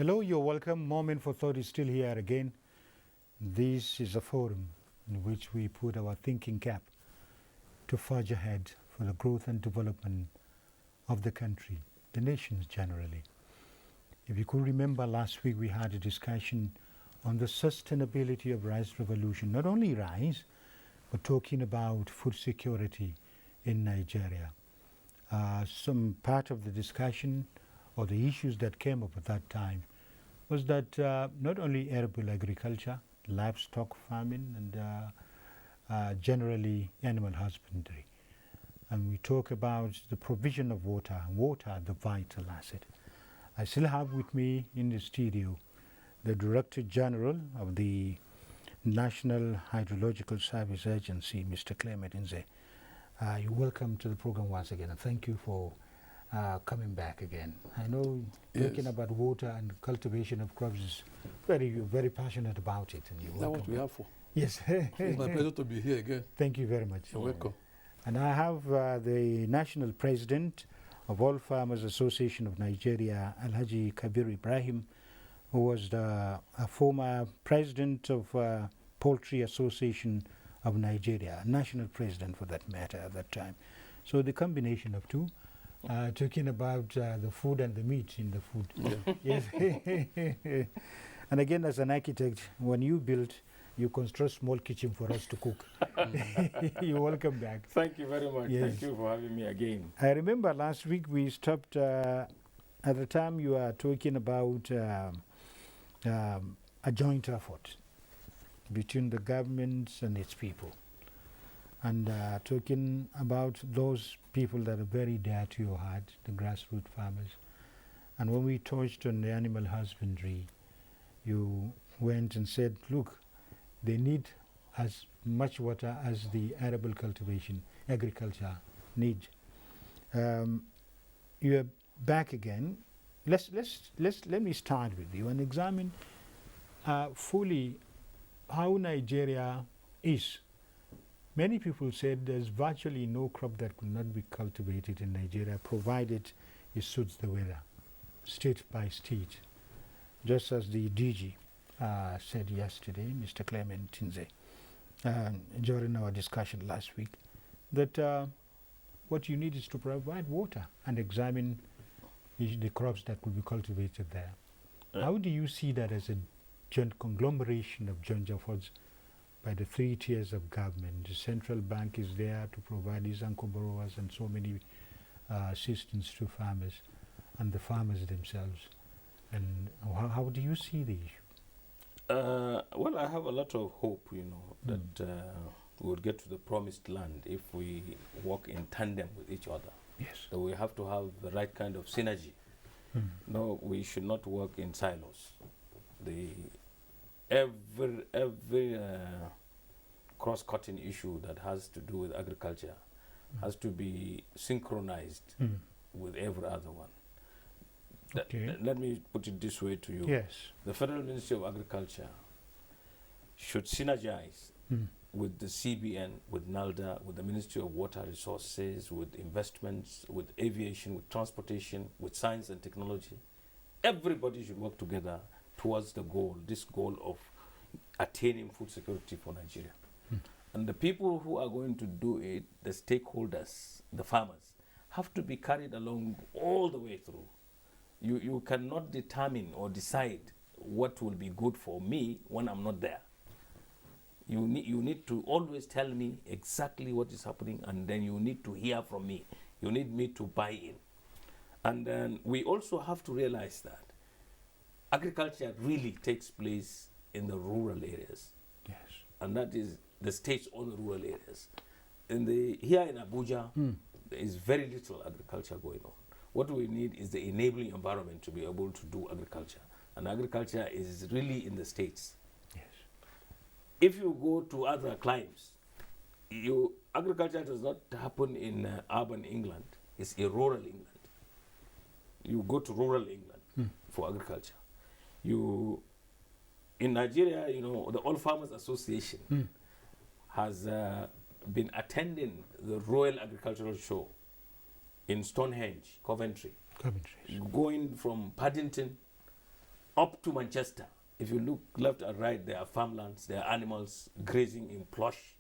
Hello, you're welcome. Moment for Thought is still here again. This is a forum in which we put our thinking cap to forge ahead for the growth and development of the country, the nations generally. If you could remember, last week we had a discussion on the sustainability of rice revolution, not only rice, but talking about food security in Nigeria. Some part of the discussion or the issues that came up at that time was that not only arable agriculture, livestock farming, and generally animal husbandry. And we talk about the provision of water, the vital asset. I still have with me in the studio the Director General of the National Hydrological Service Agency, Mr. Clement Nze. You're welcome to the program once again, and thank you for coming back again. I know talking about water and cultivation of crops is you're very passionate about it. And That's what we have for. Yes. It's my pleasure to be here again. Thank you very much. You're welcome. And I have the National President of All Farmers Association of Nigeria, Alhaji Kabir Ibrahim, who was a former president of Poultry Association of Nigeria, national president for that matter at that time. So the combination of two, talking about the food and the meat in the food. Yeah. Yes. And again, as an architect, when you build, you construct small kitchen for us to cook. You're welcome back. Thank you very much. Yes. Thank you for having me again. I remember last week we stopped, at the time you were talking about a joint effort between the government and its people, and talking about those people that are very dear to your heart, the grassroots farmers. And when we touched on the animal husbandry, you went and said, look, they need as much water as the arable cultivation, agriculture need. You're back again. Let me start with you and examine fully how Nigeria is. Many people said there's virtually no crop that could not be cultivated in Nigeria, provided it suits the weather, state by state. Just as the DG said yesterday, Mr. Clement Nze, during our discussion last week, that what you need is to provide water and examine the crops that could be cultivated there. How do you see that as a joint conglomeration of joint efforts by the three tiers of government? The central bank is there to provide these anchor borrowers and so many assistance to farmers and the farmers themselves. And how do you see the issue? Well, I have a lot of hope, that we will get to the promised land if we work in tandem with each other. Yes. So we have to have the right kind of synergy. No, we should not work in silos. Every cross-cutting issue that has to do with agriculture has to be synchronized with every other one. Okay. Let me put it this way to you. Yes. The Federal Ministry of Agriculture should synergize with the CBN, with NALDA, with the Ministry of Water Resources, with investments, with aviation, with transportation, with science and technology. Everybody should work together towards the goal, this goal of attaining food security for Nigeria. And the people who are going to do it, the stakeholders, the farmers, have to be carried along all the way through. You cannot determine or decide what will be good for me when I'm not there. You need to always tell me exactly what is happening, and then you need to hear from me. You need me to buy in. And then we also have to realize that agriculture really takes place in the rural areas. Yes. And that is the state's own rural areas. Here in Abuja, there is very little agriculture going on. What we need is the enabling environment to be able to do agriculture. And agriculture is really in the states. Yes. If you go to other climes, agriculture does not happen in urban England. It's in rural England. You go to rural England for agriculture. In Nigeria, the All Farmers Association has been attending the Royal Agricultural Show in Stonehenge, Coventry. Going from Paddington up to Manchester. If you look left and right, there are farmlands, there are animals grazing in plush,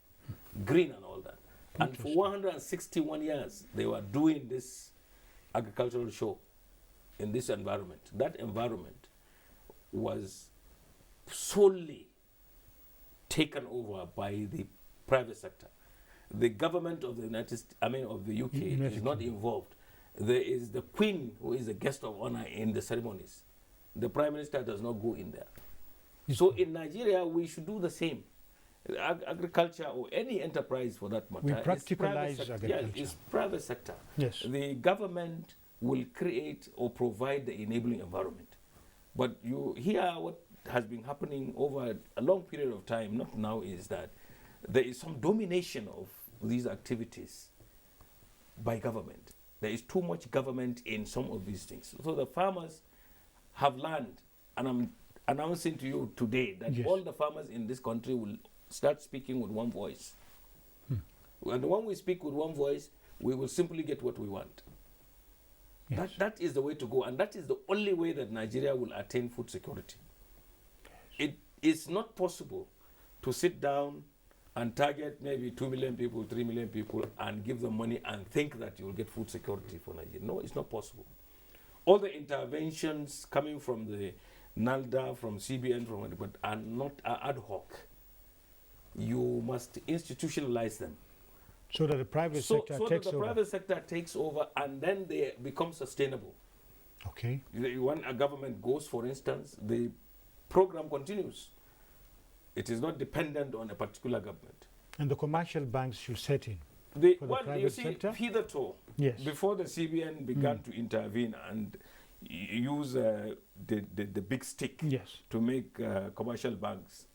green and all that. And for 161 years, they were doing this agricultural show in this environment. That environment was solely taken over by the private sector. The government of the of the UK is not involved. There is the Queen who is a guest of honor in the ceremonies. The Prime Minister does not go in there. So in Nigeria, we should do the same. Agriculture or any enterprise for that matter. We practicalize agriculture. Yeah, it's private sector. Yes. The government will create or provide the enabling environment. But you hear what has been happening over a long period of time, not now, is that there is some domination of these activities by government. There is too much government in some of these things. So the farmers have learned, and I'm announcing to you today that yes. all the farmers in this country will start speaking with one voice. And when we speak with one voice, we will simply get what we want. Yes. That is the way to go, and that is the only way that Nigeria will attain food security. It is not possible to sit down and target maybe 2 million people, 3 million people, and give them money and think that you will get food security for Nigeria. No, it's not possible. All the interventions coming from the NALDA, from CBN, but are not ad hoc. You must institutionalize them. So that the private sector takes over. So that the private sector takes over, and then they become sustainable. Okay. When a government goes, for instance, the program continues. It is not dependent on a particular government. And the commercial banks should set in. You see, hitherto, yes. before the CBN began to intervene and use the big stick yes. to make commercial banks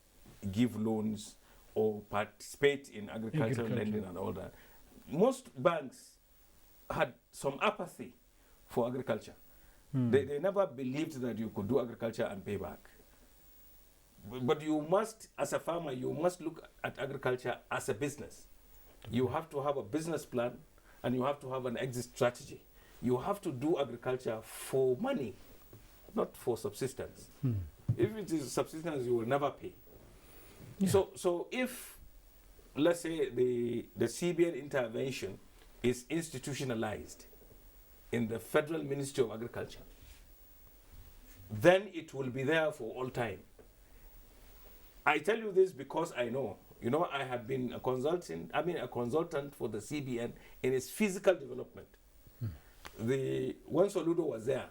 give loans or participate in agricultural lending and all that, most banks had some apathy for agriculture. They never believed that you could do agriculture and pay back. But you must, as a farmer, you must look at agriculture as a business. You have to have a business plan, and you have to have an exit strategy. You have to do agriculture for money, not for subsistence. If it is subsistence, you will never pay. Yeah. So if, let's say, the CBN intervention is institutionalized in the Federal Ministry of Agriculture, then it will be there for all time. I tell you this because I know. You know, I have been a consultant for the CBN in its physical development. When Soludo was there,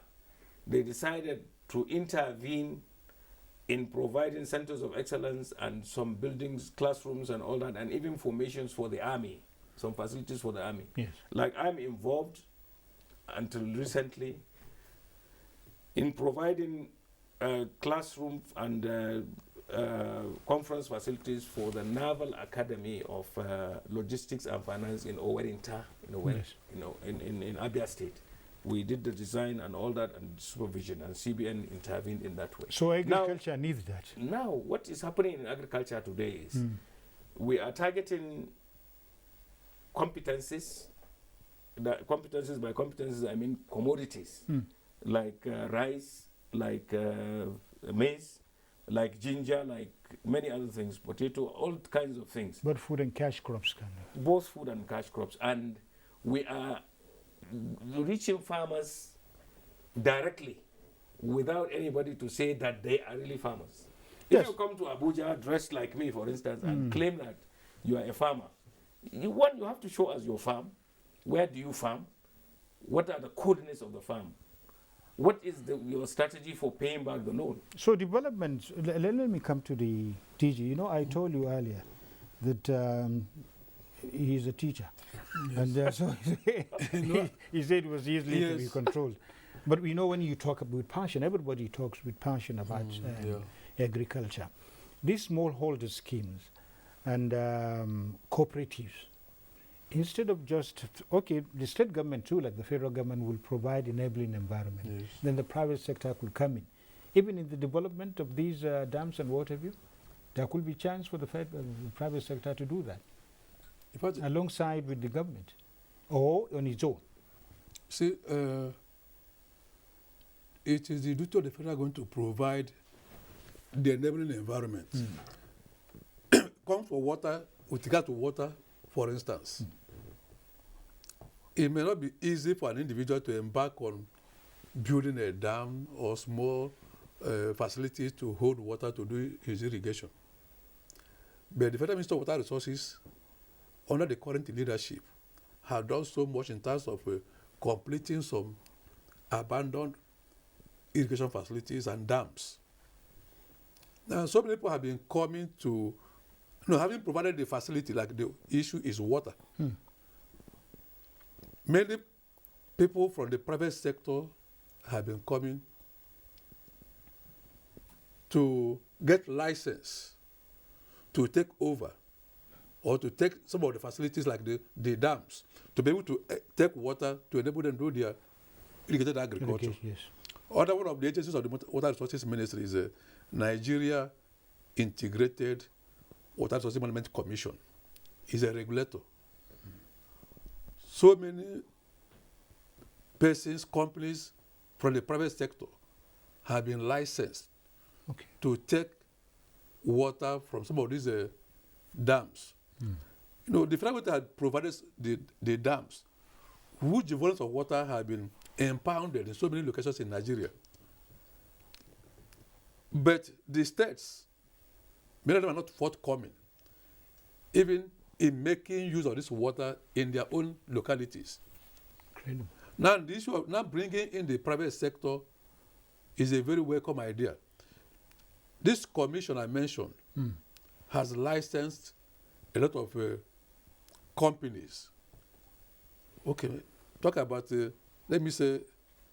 they decided to intervene in providing centers of excellence and some buildings, classrooms and all that, and even formations for the army, some facilities for the army. Yes. Like I'm involved until recently in providing classroom and conference facilities for the Naval Academy of Logistics and Finance in Owerinta, yes. in Abia State. We did the design and all that and supervision, and CBN intervened in that way. So agriculture needs that. Now, what is happening in agriculture today is we are targeting competencies. By competencies, I mean commodities, like rice, like maize, like ginger, like many other things, potato, all kinds of things. But food and cash crops kind of. Both food and cash crops. And we are reaching farmers directly without anybody to say that they are really farmers. Yes. If you come to Abuja dressed like me, for instance, and claim that you are a farmer, you have to show us your farm. Where do you farm? What are the coordinates of the farm? What is your strategy for paying back the loan? So development, let me come to the DG. You know, I told you earlier that he's a teacher. Yes. And so he said it was easily to be controlled. But we know when you talk with passion, everybody talks with passion about agriculture. These smallholder schemes and cooperatives, instead of just, the state government too, like the federal government, will provide enabling environment. Yes. Then the private sector could come in. Even in the development of these dams and what have you, there could be chance for the private sector to do that, alongside with the government, or on its own. See, it is the duty of the federal government to provide the enabling environment. Come for water, with regard to water, for instance. It may not be easy for an individual to embark on building a dam or small facilities to hold water to do his irrigation. But the Federal Minister of Water Resources, under the current leadership, have done so much in terms of completing some abandoned irrigation facilities and dams. Now, so many people have been coming to, having provided the facility, like the issue is water. Many people from the private sector have been coming to get license to take over or to take some of the facilities like the dams to be able to take water to enable them to do their irrigated agriculture. Yes. Another one of the agencies of the Water Resources Ministry is Nigeria Integrated Water Resources Management Commission. It's a regulator. So many persons, companies from the private sector have been licensed to take water from some of these dams. The federal government had provided the dams, which volumes of water have been impounded in so many locations in Nigeria. But the states, many of them are not forthcoming, even in making use of this water in their own localities. Incredible. Now, the issue of now bringing in the private sector is a very welcome idea. This commission I mentioned has licensed a lot of companies. Okay, talk about, let me say,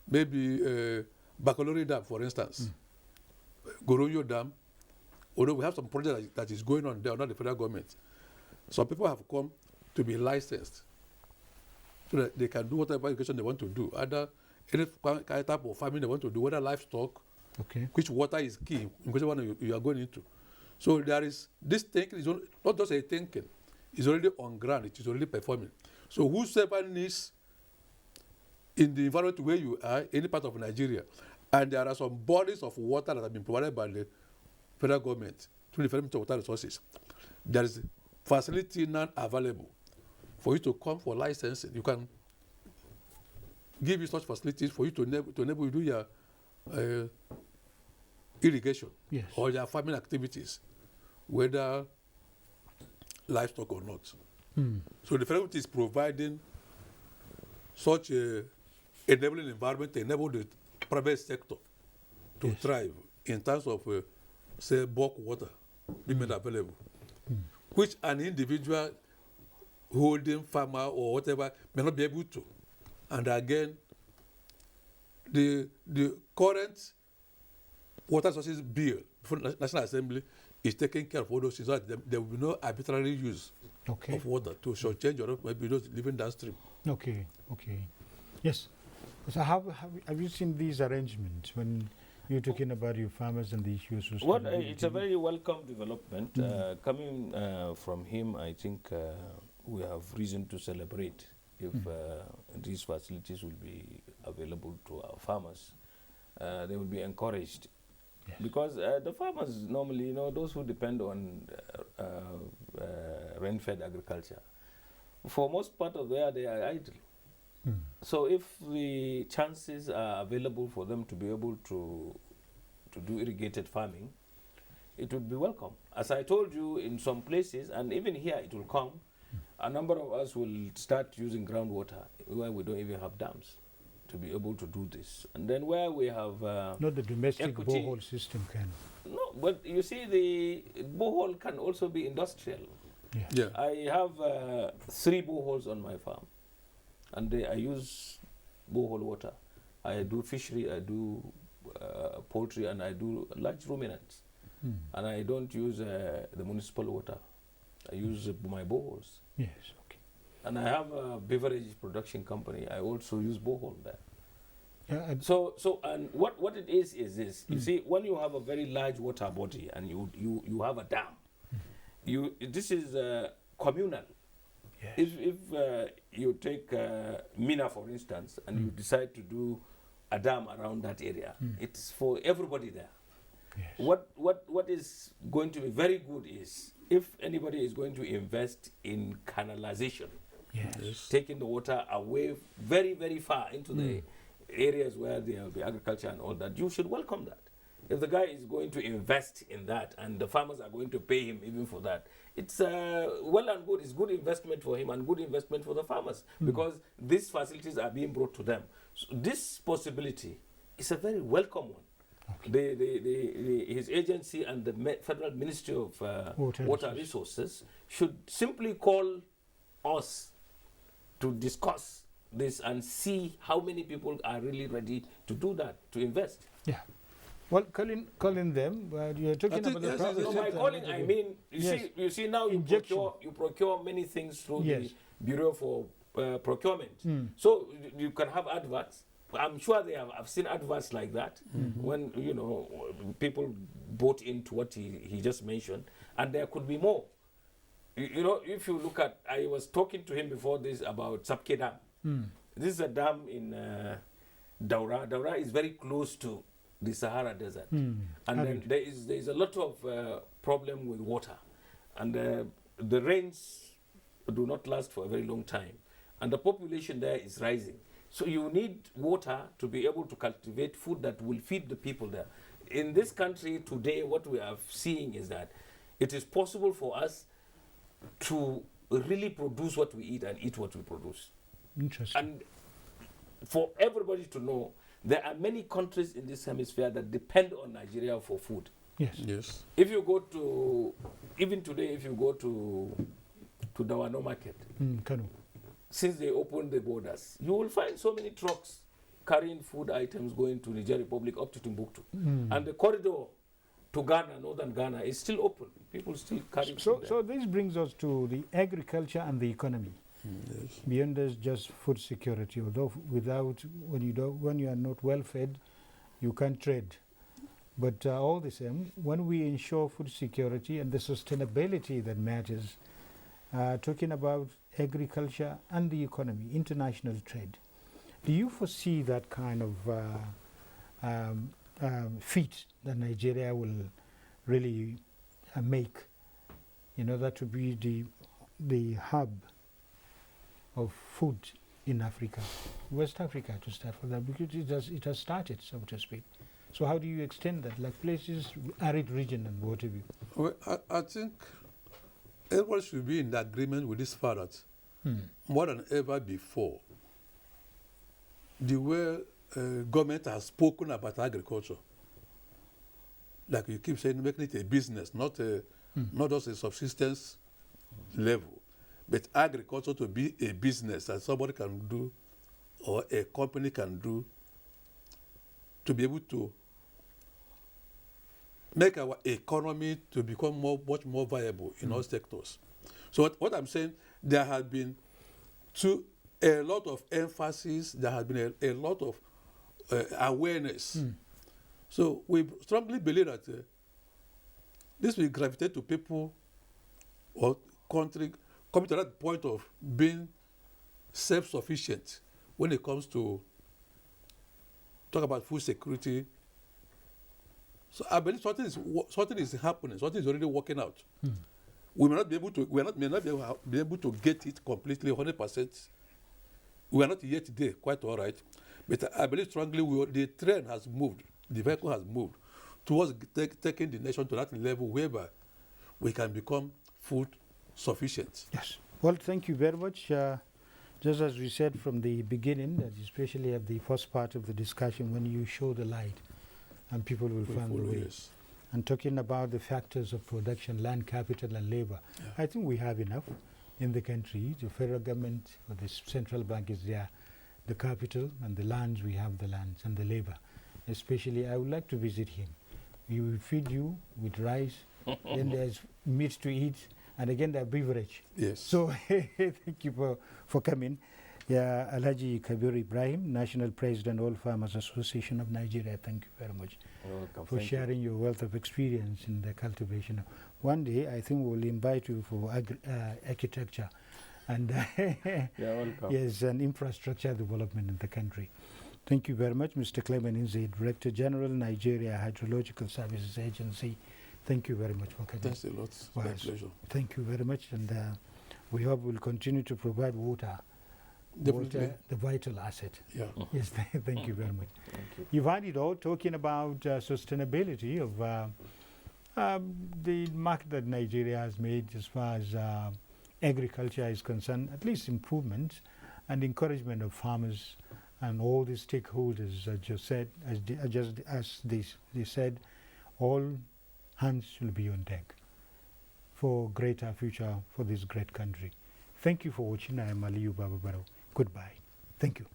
maybe Baccalaureate Dam, for instance. Goronyo Dam, although we have some project that is going on there under the federal government. Some people have come to be licensed so that they can do whatever irrigation they want to do, either any type of farming they want to do, whether livestock, which water is key in which one you are going into. So there is, this thinking is not just a thinking, it's already on ground, it is already performing. So whosoever needs in the environment where you are, any part of Nigeria, and there are some bodies of water that have been provided by the federal government through the Federal Ministry of Water Resources, there is facility now available for you to come for licensing. You can give you such facilities for you to enable you to do your irrigation or your farming activities, whether livestock or not. So the federal government is providing such a enabling environment to enable the private sector to thrive in terms of, say, bulk water being made available, which an individual holding farmer or whatever may not be able to. And again, the current water resources bill before National Assembly is taking care of all those things so that there will be no arbitrary use of water to shortchange or maybe those living downstream. Okay. Yes. So have you seen these arrangements when you're talking about your farmers and the issues? It's a very welcome development. Coming from him, I think we have reason to celebrate if these facilities will be available to our farmers. They will be encouraged. Because the farmers normally, those who depend on rain-fed agriculture, for most part of where they are idle. So if the chances are available for them to be able to do irrigated farming, it would be welcome. As I told you, in some places, and even here it will come, a number of us will start using groundwater where we don't even have dams to be able to do this. And then where we have not the domestic borehole system can. No, but you see, the borehole can also be industrial. I have 3 boreholes on my farm, and I use borehole water. I do fishery, I do poultry, and I do large ruminants. And I don't use the municipal water. I use my boreholes. Yes. And I have a beverage production company. I also use borehole there. And what it is this. You see, when you have a very large water body and you have a dam, this is communal. If you take Mina, for instance, and you decide to do a dam around that area. It's for everybody there. Yes. What is going to be very good is if anybody is going to invest in canalization, Yes. taking the water away very, very far into the areas where there will be agriculture and all that, you should welcome that. If the guy is going to invest in that and the farmers are going to pay him even for that, it's well and good. It's good investment for him and good investment for the farmers because these facilities are being brought to them. So this possibility is a very welcome one. Okay. His agency and the Federal Ministry of Water Resources should simply call us to discuss this and see how many people are really ready to do that, to invest. Yeah. Well, calling them, you're talking about the private No, sector. by calling, I mean, you see now you procure many things through the Bureau for Procurement. So you can have adverts. I'm sure I've seen adverts like that when, you know, people bought into what he just mentioned, and there could be more. You know, if you look at, I was talking to him before this about Sapke Dam. This is a dam in Daura. Daura is very close to the Sahara Desert. And then there is a lot of problem with water. And the rains do not last for a very long time. And the population there is rising. So you need water to be able to cultivate food that will feed the people there. In this country today, what we are seeing is that it is possible for us to really produce what we eat and eat what we produce. Interesting. And for everybody to know, there are many countries in this hemisphere that depend on Nigeria for food. Yes. If you go to, even today, if you go to Dawano Market, Kanu. Since they opened the borders, you will find so many trucks carrying food items going to Niger Republic up to Timbuktu. And the corridor to Ghana, northern Ghana, is still open. People still carry food there. So this brings us to the agriculture and the economy. Yes. Beyond this, just food security. Although when you are not well fed, you can't trade. But all the same, when we ensure food security and the sustainability that matters, talking about agriculture and the economy, international trade, do you foresee that kind of feat that Nigeria will really make in order to be the hub of food in Africa, West Africa to start with that, because it has started, so to speak. So how do you extend that, like places, arid region and what have you? Well, I think everyone should be in agreement with this fact that more than ever before, the way government has spoken about agriculture, like you keep saying, making it a business, not just a subsistence level, but agriculture to be a business that somebody can do or a company can do to be able to make our economy to become much more viable in all sectors. So what I'm saying, there has been a lot of emphasis, there has been a lot of awareness. So we strongly believe that this will gravitate to people or country coming to that point of being self-sufficient when it comes to talk about food security. So I believe something is happening, something is already working out. We may not be able to get it completely 100%. We are not yet there, quite all right. But I believe strongly the train has moved, the vehicle has moved towards taking the nation to that level whereby we can become food sufficient. Yes. Well, thank you very much. Just as we said from the beginning, that especially at the first part of the discussion, when you show the light, and people will find the way. Yes. And talking about the factors of production, land, capital, and labor, I think we have enough in the country. The federal government or the central bank is there. The capital and the lands, we have the lands and the labor. Especially, I would like to visit him. He will feed you with rice, then there's meat to eat, and again, the beverage. Yes. So, thank you for coming. Yeah, Alhaji Kabir Ibrahim, National President, All Farmers Association of Nigeria. Thank you very much for sharing your wealth of experience in the cultivation. One day, I think we'll invite you for architecture and You're welcome. yes, and infrastructure development in the country. Thank you very much, Mr. Clement Nze, Director General, Nigeria Hydrological Services Agency. Thank you very much for coming. Thanks a lot. It's my pleasure. Thank you very much, and we hope we'll continue to provide water. Definitely. Water, the vital asset. Yeah. Yes, thank you very much. Thank you. You've had it all talking about sustainability of the mark that Nigeria has made as far as agriculture is concerned, at least improvements and encouragement of farmers and all the stakeholders, just said, as they said, all hands should be on deck for greater future for this great country. Thank you for watching. I am Aliyu Bababaro. Goodbye. Thank you.